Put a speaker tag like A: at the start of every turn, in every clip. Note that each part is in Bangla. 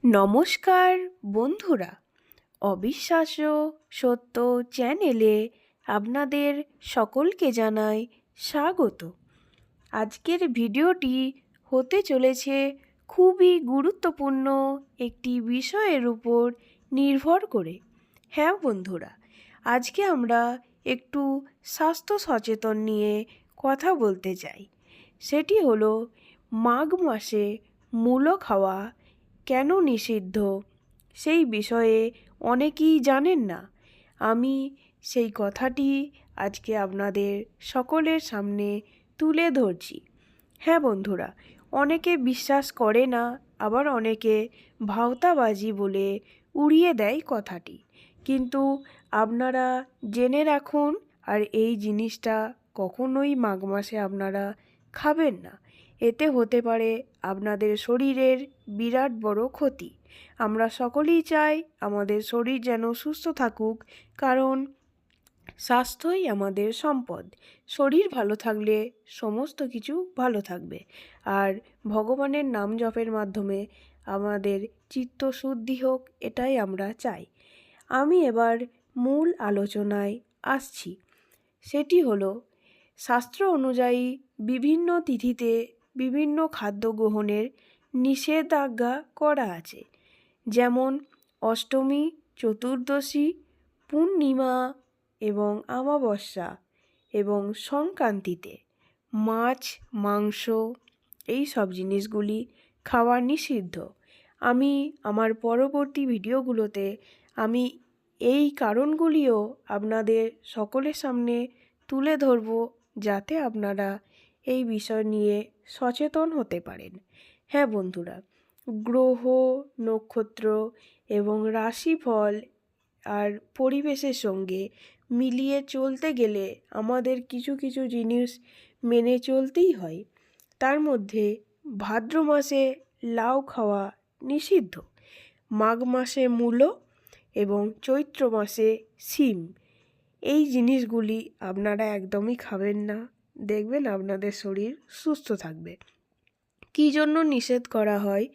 A: নমস্কার বন্ধুরা, অবিশ্বাস্য সত্য চ্যানেলে আপনাদের সকলকে জানাই স্বাগত। আজকের ভিডিওটি হতে চলেছে খুবই গুরুত্বপূর্ণ একটি বিষয়ের উপর নির্ভর করে। হ্যাঁ বন্ধুরা, আজকে আমরা একটু স্বাস্থ্য সচেতন নিয়ে কথা বলতে চাই। সেটি হলো মাঘ মাসে মূলো খাওয়া কেন নিষিদ্ধ, সেই বিষয়ে অনেকেই জানেন না। আমি সেই কথাটি আজকে আপনাদের সকলের সামনে তুলে ধরছি। হ্যাঁ বন্ধুরা, অনেকে বিশ্বাস করে না, আবার অনেকে ভাওতাবাজি বলে উড়িয়ে দেয় কথাটি। কিন্তু আপনারা জেনে রাখুন, আর এই জিনিসটা কখনোই মাঘ মাসে আপনারা খাবেন না। এতে হতে পারে আপনাদের শরীরের বিরাট বড় ক্ষতি। আমরা সকলেই চাই আমাদের শরীর যেন সুস্থ থাকুক, কারণ স্বাস্থ্যই আমাদের সম্পদ। শরীর ভালো থাকলে সমস্ত কিছু ভালো থাকবে। আর ভগবানের নাম জপের মাধ্যমে আমাদের চিত্তশুদ্ধি হোক, এটাই আমরা চাই। আমি এবার মূল আলোচনায় আসছি। সেটি হলো, শাস্ত্র অনুযায়ী বিভিন্ন তিথিতে বিভিন্ন খাদ্য গ্রহণের নিষেধাজ্ঞা করা আছে। যেমন অষ্টমী, চতুর্দশী, পূর্ণিমা এবং অমাবস্যা এবং সংক্রান্তিতে মাছ, মাংস এই সব জিনিসগুলি খাওয়া নিষিদ্ধ। আমি আমার পরবর্তী ভিডিওগুলোতে আমি এই কারণগুলিও আপনাদের সকলের সামনে তুলে ধরব, যাতে আপনারা এই বিষয় নিয়ে সচেতন হতে পারেন। হ্যাঁ বন্ধুরা, গ্রহ, নক্ষত্র এবং রাশিফল আর পরিবেশের সঙ্গে মিলিয়ে চলতে গেলে আমাদের কিছু কিছু জিনিস মেনে চলতেই হয়। তার মধ্যে ভাদ্র মাসে লাউ খাওয়া নিষিদ্ধ, মাঘ মাসে মূলো এবং চৈত্র মাসে শিম। এই জিনিসগুলি আপনারা একদমই খাবেন না, দেখবেন আপনাদের শরীর সুস্থ থাকবে। কী জন্য নিষেধ করা হয়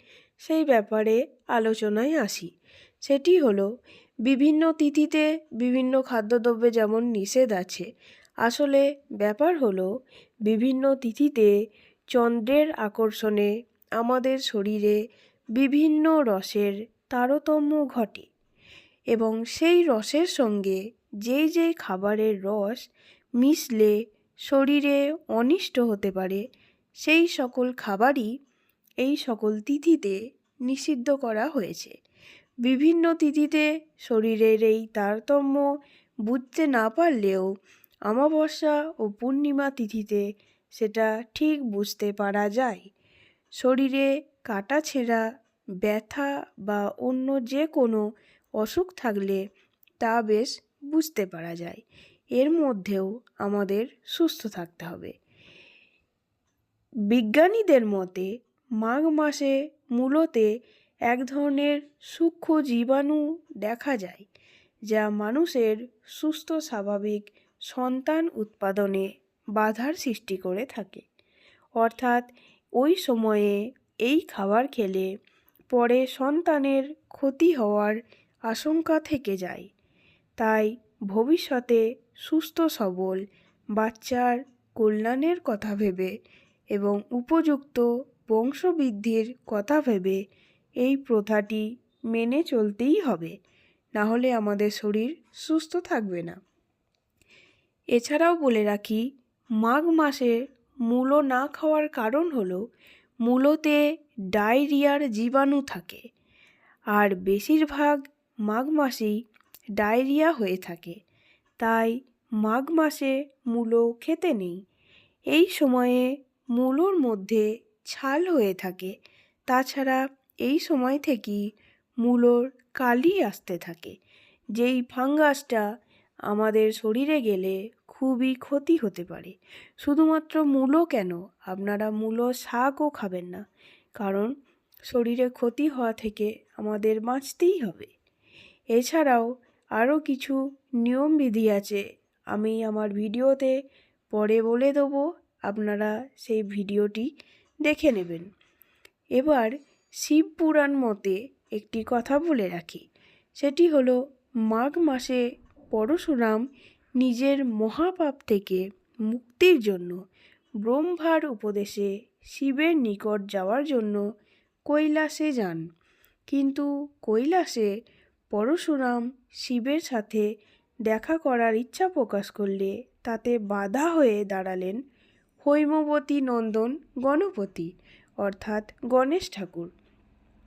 A: সেই ব্যাপারে আলোচনায় আসি। সেটি হলো, বিভিন্ন তিথিতে বিভিন্ন খাদ্যদ্রব্যে যেমন নিষেধ আছে, আসলে ব্যাপার হলো বিভিন্ন তিথিতে চন্দ্রের আকর্ষণে আমাদের শরীরে বিভিন্ন রসের তারতম্য ঘটে, এবং সেই রসের সঙ্গে যেই যেই খাবারের রস মিশলে শরীরে অনিষ্ট হতে পারে, সেই সকল খাবারই এই সকল তিথিতে নিষিদ্ধ করা হয়েছে। বিভিন্ন তিথিতে শরীরের এই তারতম্য বুঝতে না পারলেও অমাবস্যা ও পূর্ণিমা তিথিতে সেটা ঠিক বুঝতে পারা যায়। শরীরে কাটাছেঁড়া, ব্যথা বা অন্য যে কোনো অসুখ থাকলে তা বেশ বুঝতে পারা যায়। এর মধ্যেও আমাদের সুস্থ থাকতে হবে। বিজ্ঞানীদের মতে মাঘ মাসে মূলোতে এক ধরনের সূক্ষ্ম জীবাণু দেখা যায়, যা মানুষের সুস্থ স্বাভাবিক সন্তান উৎপাদনে বাধার সৃষ্টি করে থাকে। অর্থাৎ ওই সময়ে এই খাবার খেলে পরে সন্তানের ক্ষতি হওয়ার আশঙ্কা থেকে যায়। তাই ভবিষ্যতে সুস্থ সবল বাচ্চার কল্যাণের কথা ভেবে এবং উপযুক্ত বংশবৃদ্ধির কথা ভেবে এই প্রথাটি মেনে চলতেই হবে, না হলে আমাদের শরীর সুস্থ থাকবে না। এছাড়াও বলে রাখি, মাঘ মাসে মূলো না খাওয়ার কারণ হলো মূলোতে ডায়রিয়ার জীবাণু থাকে, আর বেশিরভাগ মাঘ মাসেই ডায়রিয়া হয়ে থাকে। তাই মাঘ মাসে মূলো খেতে নেই। এই সময়ে মূলোর মধ্যে ছাল হয়ে থাকে। তাছাড়া এই সময় থেকেই মূলোর কালি আসতে থাকে, যেই ফাঙ্গাসটা আমাদের শরীরে গেলে খুবই ক্ষতি হতে পারে। শুধুমাত্র মূলো কেন, আপনারা মূলো শাকও খাবেন না, কারণ শরীরে ক্ষতি হওয়া থেকে আমাদের বাঁচতেই হবে। এছাড়াও আরও কিছু নিয়মবিধি আছে, আমি আমার ভিডিওতে পরে বলে দেবো, আপনারা সেই ভিডিওটি দেখে নেবেন। এবার শিব পুরাণ মতে একটি কথা বলে রাখি, সেটি হলো মাঘ মাসে পরশুরাম নিজের মহাপাপ থেকে মুক্তির জন্য ব্রহ্মার উপদেশে শিবের নিকট যাওয়ার জন্য কৈলাসে যান। কিন্তু কৈলাসে পরশুরাম শিবের সাথে দেখা করার ইচ্ছা প্রকাশ করলে তাতে বাধা হয়ে দাঁড়ালেন হৈমবতী নন্দন গণপতি অর্থাৎ গণেশ ঠাকুর।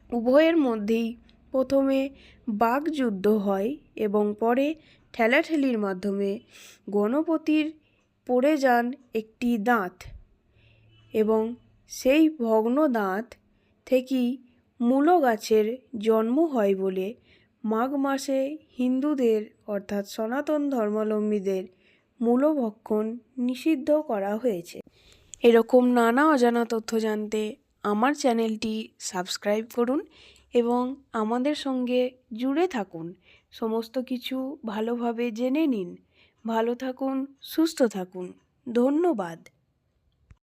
A: উভয়ের মধ্যেই প্রথমে বাকযুদ্ধ হয় এবং পরে ঠেলাঠেলির মাধ্যমে গণপতির পড়ে যান একটি দাঁত এবং সেই ভগ্ন দাঁত থেকেই মূলো গাছের জন্ম হয় বলে মাঘ মাসে হিন্দুদের অর্থাৎ সনাতন ধর্মাবলম্বীদের মূলো ভক্ষণ নিষিদ্ধ করা হয়েছে। এরকম নানা অজানা তথ্য জানতে আমার চ্যানেলটি সাবস্ক্রাইব করুন এবং আমাদের সঙ্গে জুড়ে থাকুন। সমস্ত কিছু ভালোভাবে জেনে নিন। ভালো থাকুন, সুস্থ থাকুন। ধন্যবাদ।